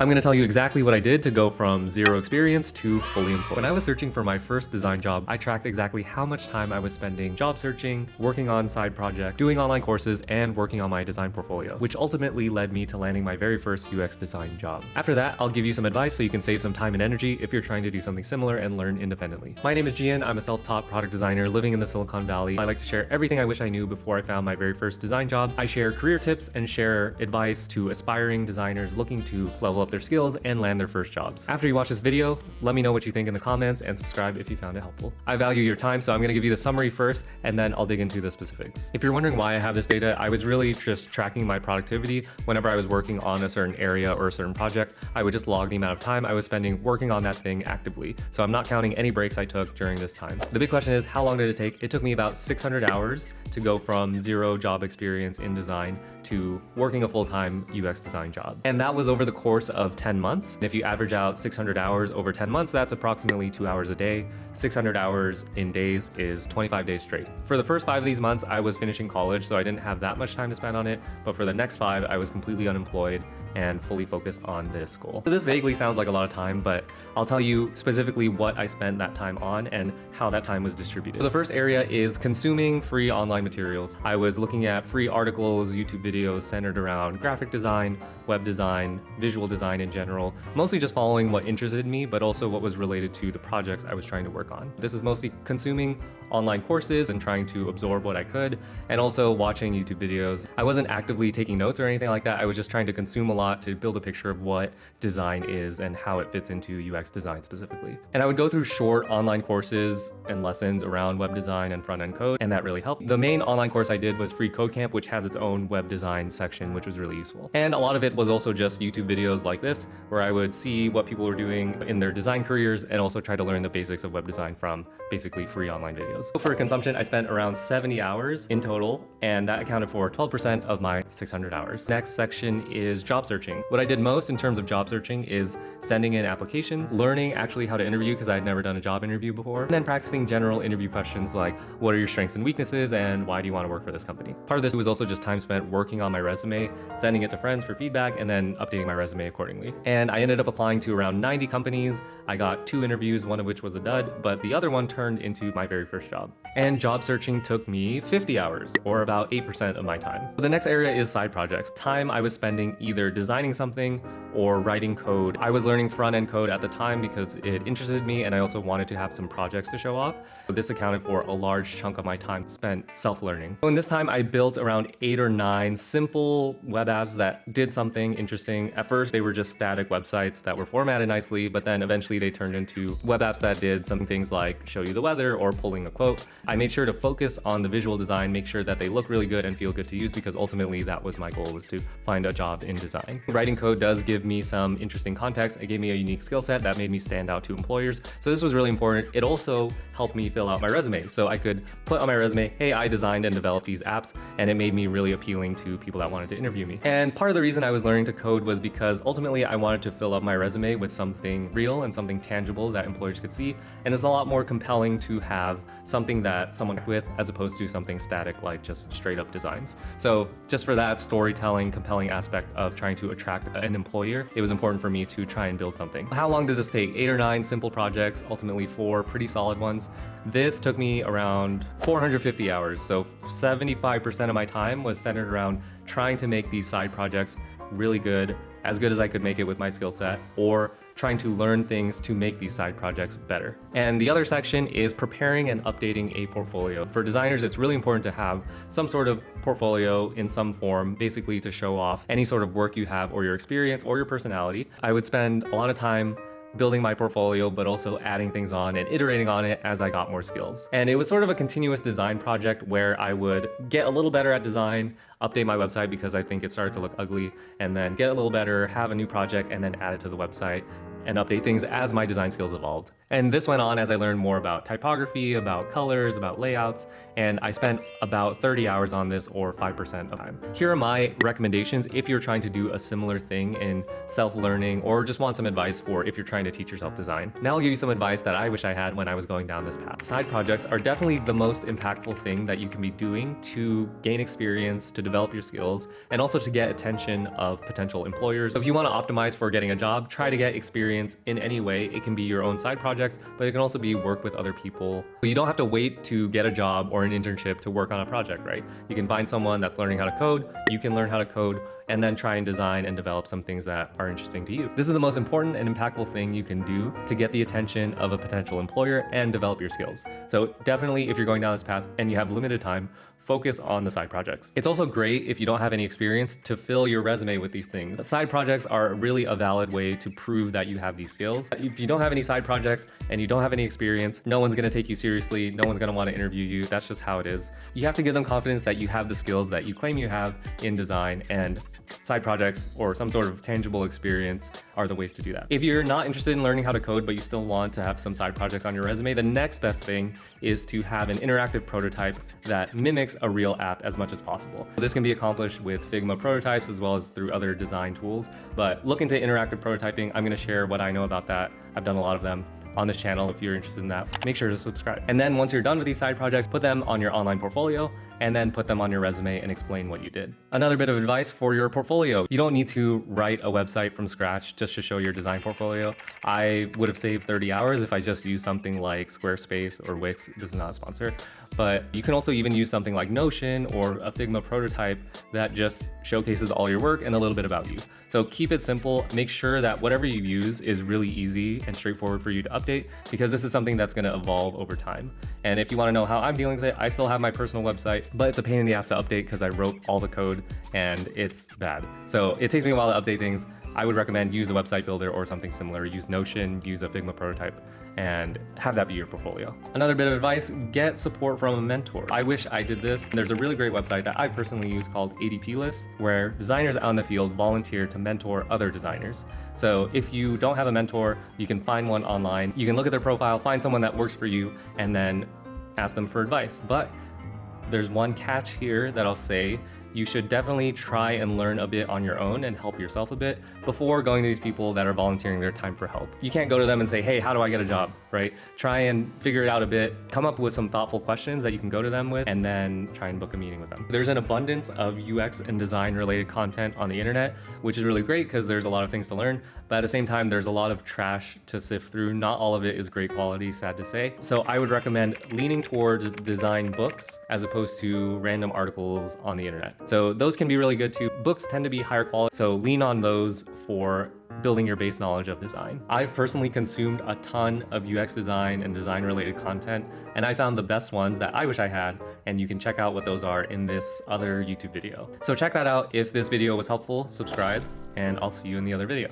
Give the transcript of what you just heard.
I'm going to tell you exactly what I did to go from zero experience to fully employed. When I was searching for my first design job, I tracked exactly how much time I was spending job searching, working on side projects, doing online courses, and working on my design portfolio, which ultimately led me to landing my very first UX design job. After that, I'll give you some advice so you can save some time and energy if you're trying to do something similar and learn independently. My name is Gian. I'm a self-taught product designer living in the Silicon Valley. I like to share everything I wish I knew before I found my very first design job. I share career tips and share advice to aspiring designers looking to level up their skills and land their first jobs. After you watch this video, let me know what you think in the comments and subscribe if you found it helpful. I value your time, so I'm gonna give you the summary first and then I'll dig into the specifics. If you're wondering why I have this data, I was really just tracking my productivity. Whenever I was working on a certain area or a certain project, I would just log the amount of time I was spending working on that thing actively. So I'm not counting any breaks I took during this time. The big question is, how long did it take? It took me about 600 hours to go from zero job experience in design to working a full-time UX design job. And that was over the course of 10 months. If you average out 600 hours over 10 months, that's approximately 2 hours a day. 600 hours in days is 25 days straight. For the first 5 of these months, I was finishing college, so I didn't have that much time to spend on it. But for the next 5, I was completely unemployed and fully focused on this goal. So this vaguely sounds like a lot of time, but I'll tell you specifically what I spent that time on and how that time was distributed. So the first area is consuming free online materials. I was looking at free articles, YouTube videos centered around graphic design, web design, visual design in general, mostly just following what interested me, but also what was related to the projects I was trying to work on. This is mostly consuming online courses and trying to absorb what I could, and also watching YouTube videos. I wasn't actively taking notes or anything like that. I was just trying to consume a lot to build a picture of what design is and how it fits into UX design specifically. And I would go through short online courses and lessons around web design and front-end code, and that really helped. The main online course I did was Free Code Camp, which has its own web design section, which was really useful. And a lot of it was also just YouTube videos like this, where I would see what people were doing in their design careers and also try to learn the basics of web design from basically free online videos. So for consumption, I spent around 70 hours in total, and that accounted for 12% of my 600 hours. Next section is job searching. What I did most in terms of job searching is sending in applications, learning actually how to interview because I had never done a job interview before, and then practicing general interview questions like, what are your strengths and weaknesses, and why do you want to work for this company? Part of this was also just time spent working on my resume, sending it to friends for feedback, and then updating my resume accordingly. And I ended up applying to around 90 companies. I got 2 interviews, one of which was a dud, but the other one turned into my very first job. And job searching took me 50 hours, or about 8% of my time. The next area is side projects. Time I was spending either designing something or writing code. I was learning front-end code at the time because it interested me, and I also wanted to have some projects to show off. This accounted for a large chunk of my time spent self-learning. So in this time, I built around 8 or 9 simple web apps that did something interesting. At first, they were just static websites that were formatted nicely, but then eventually they turned into web apps that did some things like show you the weather or pulling a quote. I made sure to focus on the visual design, make sure that they look really good and feel good to use, because ultimately that was my goal, was to find a job in design. Writing code does give me some interesting context. It gave me a unique skill set that made me stand out to employers. So this was really important. It also helped me fill out my resume. So I could put on my resume, hey, I designed and developed these apps, and it made me really appealing to people that wanted to interview me. And part of the reason I was learning to code was because ultimately I wanted to fill up my resume with something real and something tangible that employers could see. And it's a lot more compelling to have something that someone with as opposed to something static like just straight up designs. So just for that storytelling, compelling aspect of trying to attract an employer, it was important for me to try and build something. How long did this take? 8 or 9 simple projects, ultimately 4 pretty solid ones. This took me around 450 hours. So 75% of my time was centered around trying to make these side projects really good as I could make it with my skill set, or trying to learn things to make these side projects better. And the other section is preparing and updating a portfolio. For designers, it's really important to have some sort of portfolio in some form, basically to show off any sort of work you have or your experience or your personality. I would spend a lot of time building my portfolio, but also adding things on and iterating on it as I got more skills. And it was sort of a continuous design project where I would get a little better at design, update my website because I think it started to look ugly, and then get a little better, have a new project, and then add it to the website and update things as my design skills evolved. And this went on as I learned more about typography, about colors, about layouts, and I spent about 30 hours on this, or 5% of time. Here are my recommendations if you're trying to do a similar thing in self-learning or just want some advice for if you're trying to teach yourself design. Now I'll give you some advice that I wish I had when I was going down this path. Side projects are definitely the most impactful thing that you can be doing to gain experience, to develop your skills, and also to get attention of potential employers. If you want to optimize for getting a job, try to get experience in any way. It can be your own side projects, but it can also be work with other people. You don't have to wait to get a job or an internship to work on a project, right? You can find someone that's learning how to code, you can learn how to code, and then try and design and develop some things that are interesting to you. This is the most important and impactful thing you can do to get the attention of a potential employer and develop your skills. So definitely, if you're going down this path and you have limited time, focus on the side projects. It's also great if you don't have any experience to fill your resume with these things. Side projects are really a valid way to prove that you have these skills. If you don't have any side projects and you don't have any experience, no one's gonna take you seriously, no one's gonna wanna interview you. That's just how it is. You have to give them confidence that you have the skills that you claim you have in design, and side projects or some sort of tangible experience are the ways to do that. If you're not interested in learning how to code, but you still want to have some side projects on your resume, the next best thing is to have an interactive prototype that mimics a real app as much as possible. This can be accomplished with Figma prototypes as well as through other design tools, but look into interactive prototyping. I'm gonna share what I know about that. I've done a lot of them on this channel. If you're interested in that, make sure to subscribe. And then once you're done with these side projects, put them on your online portfolio and then put them on your resume and explain what you did. Another bit of advice for your portfolio: you don't need to write a website from scratch just to show your design portfolio. I would have saved 30 hours if I just used something like Squarespace or Wix. This is not a sponsor, but you can also even use something like Notion or a Figma prototype that just showcases all your work and a little bit about you. So keep it simple. Make sure that whatever you use is really easy and straightforward for you to update, because this is something that's going to evolve over time. And if you want to know how I'm dealing with it, I still have my personal website, but it's a pain in the ass to update because I wrote all the code and it's bad. So it takes me a while to update things. I would recommend use a website builder or something similar. Use Notion, use a Figma prototype, and have that be your portfolio. Another bit of advice: get support from a mentor. I wish I did this. There's a really great website that I personally use called ADP List, where designers out in the field volunteer to mentor other designers. So if you don't have a mentor, you can find one online. You can look at their profile, find someone that works for you, and then ask them for advice. But there's one catch here that I'll say: you should definitely try and learn a bit on your own and help yourself a bit before going to these people that are volunteering their time for help. You can't go to them and say, hey, how do I get a job, right? Try and figure it out a bit, come up with some thoughtful questions that you can go to them with, and then try and book a meeting with them. There's an abundance of UX and design related content on the internet, which is really great because there's a lot of things to learn, but at the same time, there's a lot of trash to sift through. Not all of it is great quality, sad to say. So I would recommend leaning towards design books as opposed to random articles on the internet. So those can be really good too. Books tend to be higher quality, so lean on those for building your base knowledge of design. I've personally consumed a ton of UX design and design related content, and I found the best ones that I wish I had, and you can check out what those are in this other YouTube video. So check that out. If this video was helpful, subscribe, and I'll see you in the other video.